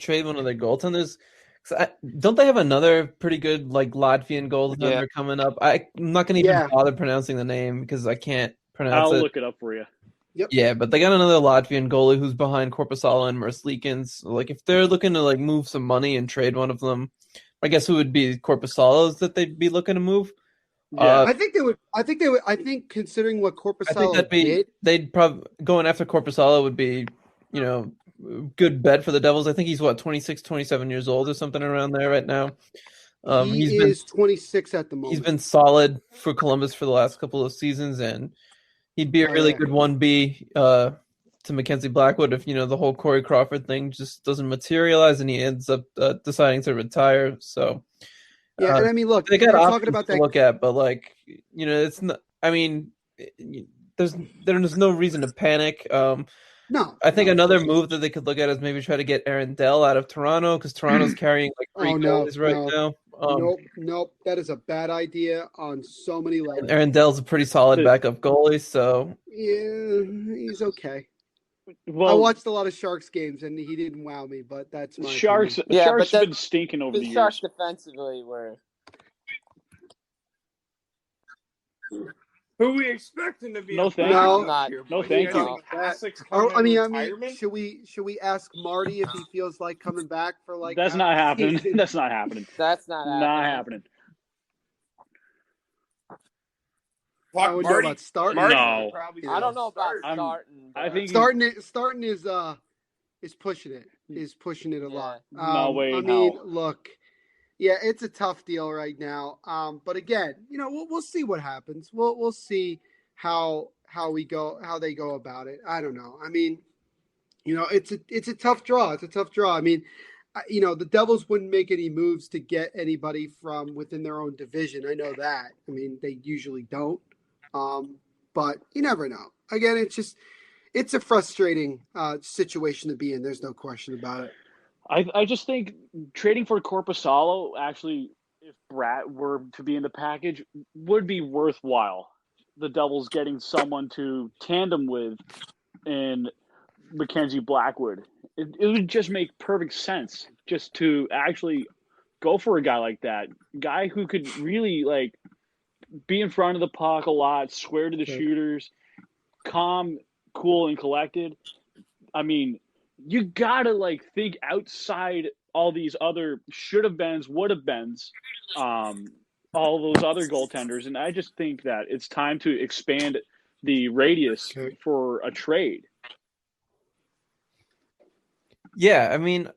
trade one of their goaltenders. Don't they have another pretty good like Latvian goaltender coming up? I'm not gonna even bother pronouncing the name because I can't pronounce it. I'll look it up for you. Yep. Yeah, but they got another Latvian goalie who's behind Korpisalo and Merzlikins. Like, if they're looking to like move some money and trade one of them, I guess it would be Korpisalo's that they'd be looking to move. Yeah, I think they would. I think considering what Korpisalo did, they'd probably going after Korpisalo would be, good bet for the Devils. I think he's 26, 27 years old or something around there right now. He is 26 at the moment. He's been solid for Columbus for the last couple of seasons, and he'd be a really good 1B to Mackenzie Blackwood if, the whole Corey Crawford thing just doesn't materialize and he ends up deciding to retire. So, yeah, and I mean, look, they got talking about that. To look at, but it's not. I mean, there's no reason to panic. No, I think another move that they could look at is maybe try to get Aaron Dell out of Toronto because Toronto's carrying like 3 goalies now. Nope. That is a bad idea on so many levels. Aaron Dell's a pretty solid backup goalie, so yeah, he's okay. Well, I watched a lot of Sharks games and he didn't wow me, but that's my Sharks. opinion. Sharks have been stinking over the years. Sharks defensively were. Who we expecting to be? No, thank you. No, thank you. I mean, should we ask Marty if he feels like coming back for like? That's not happening. That's not happening. That's not happening. I don't know about starting. No, I don't know about starting. I think starting is pushing it. Is pushing it a lot. No way. I mean, look. Yeah, it's a tough deal right now. But again, we'll see what happens. We'll see how they go about it. I don't know. I mean, it's a tough draw. It's a tough draw. I mean, the Devils wouldn't make any moves to get anybody from within their own division. I know that. I mean, they usually don't. But you never know. Again, it's a frustrating situation to be in. There's no question about it. I just think trading for Korpisalo, actually, if Bratt were to be in the package, would be worthwhile. The Devils getting someone to tandem with in Mackenzie Blackwood. It would just make perfect sense just to actually go for a guy like that. Guy who could really, be in front of the puck a lot, square to the shooters, calm, cool, and collected. I mean, you gotta think outside all these other should have beens, would have beens, all those other goaltenders, and I just think that it's time to expand the radius for a trade. Yeah, I mean,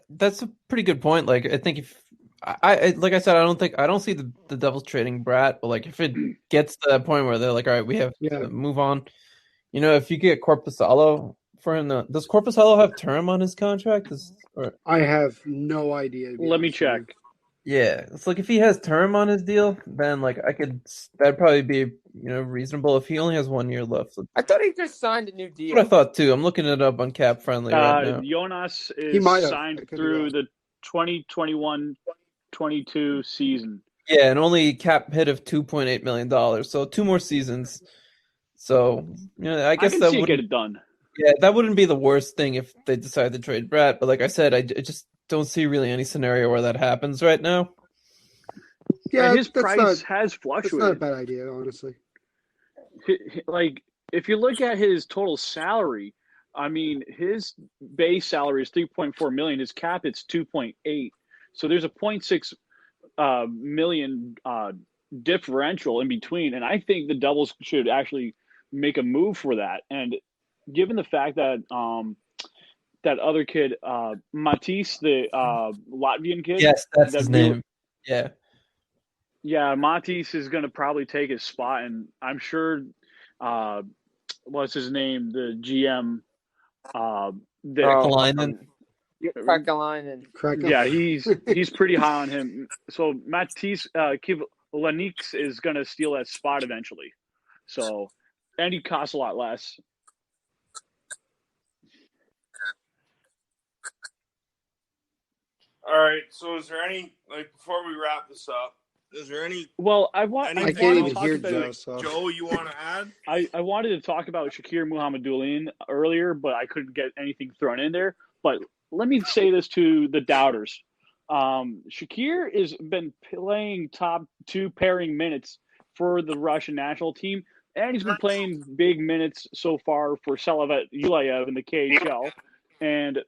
that's a pretty good point. I think if like I said, I don't see the Devils trading Bratt, but if it gets to that point where they're like, all right, we have to move on. If you get Korpisalo for him, does Korpisalo have term on his contract? I have no idea. Let me check. Yeah, it's if he has term on his deal, then that'd probably be reasonable. If he only has 1 year left, I thought he just signed a new deal. That's what I thought too. I'm looking it up on Cap Friendly right now. Jonas is signed through the 2021-22 season. Yeah, and only cap hit of $2.8 million. So 2 more seasons. So I guess that would get it done. Yeah, that wouldn't be the worst thing if they decide to trade Bratt. But like I said, I just don't see really any scenario where that happens right now. Yeah, his price has fluctuated. That's not a bad idea, honestly. If you look at his total salary, I mean, his base salary is $3.4 million. His cap it's $2.8. So there's a $0.6 million differential in between, and I think the Devils should actually make a move for that. And given the fact that that other kid, Matisse, the Latvian kid, yes, that's his name. Yeah, Matisse is going to probably take his spot, and I'm sure, what's his name, the GM, Kekalainen. Yeah, he's pretty high on him. So Matisse Kivlenieks is going to steal that spot eventually. So, and he costs a lot less. All right. So, is there any before we wrap this up? Is there any? Well, I can't even hear Joe. So. Joe, you want to add? I wanted to talk about Shakir Muhammadulin earlier, but I couldn't get anything thrown in there. But let me say this to the doubters. Shakir has been playing top 2 pairing minutes for the Russian national team, and he's been playing big minutes so far for Salavat Yulayev in the KHL. And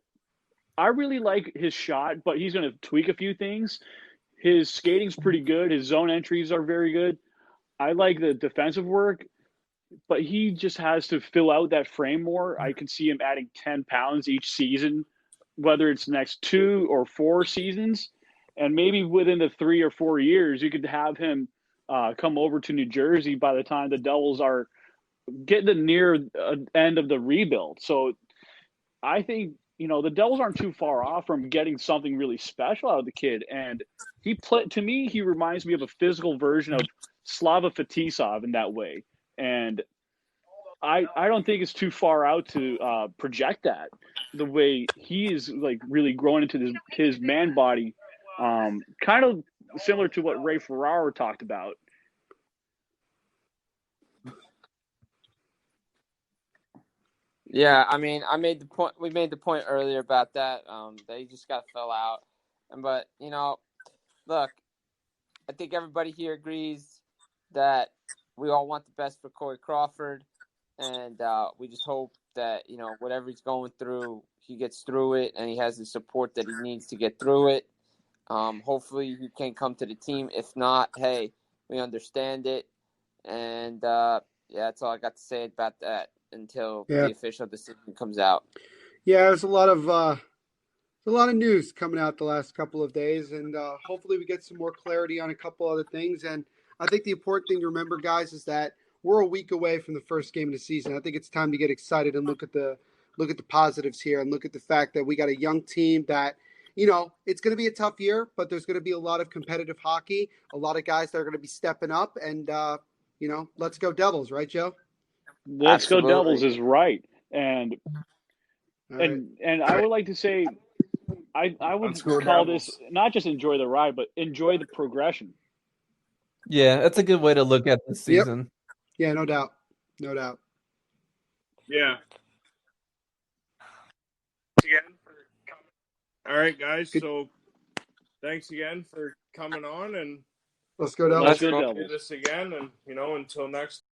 I really like his shot, but he's going to tweak a few things. His skating's pretty good. His zone entries are very good. I like the defensive work, but he just has to fill out that frame more. I could see him adding 10 pounds each season, whether it's next 2 or 4 seasons. And maybe within the 3 or 4 years, you could have him come over to New Jersey by the time the Devils are getting to near end of the rebuild. So I think, the Devils aren't too far off from getting something really special out of the kid. And to me, he reminds me of a physical version of Slava Fetisov in that way. And I don't think it's too far out to project that the way he is like really growing into his man body, kind of similar to what Ray Ferraro talked about. Yeah, I mean, we made the point earlier about that. They just got fell out, but look, I think everybody here agrees that we all want the best for Corey Crawford, and we just hope that whatever he's going through, he gets through it, and he has the support that he needs to get through it. Hopefully, he can come to the team. If not, hey, we understand it, and that's all I got to say about that until the official decision comes out. Yeah, there's a lot of news coming out the last couple of days, and hopefully we get some more clarity on a couple other things. And I think the important thing to remember, guys, is that we're a week away from the first game of the season. I think it's time to get excited and look at the positives here, and look at the fact that we got a young team that, it's going to be a tough year, but there's going to be a lot of competitive hockey, a lot of guys that are going to be stepping up, and let's go Devils, right, Joe? Let's go Devils is right. And I would like to say, I would call this not just enjoy the ride, but enjoy the progression. Yeah, that's a good way to look at the season. Yep. Yeah, no doubt. Yeah. All right, guys. So thanks again for coming on, and let's go Devils. Let's do this again, and until next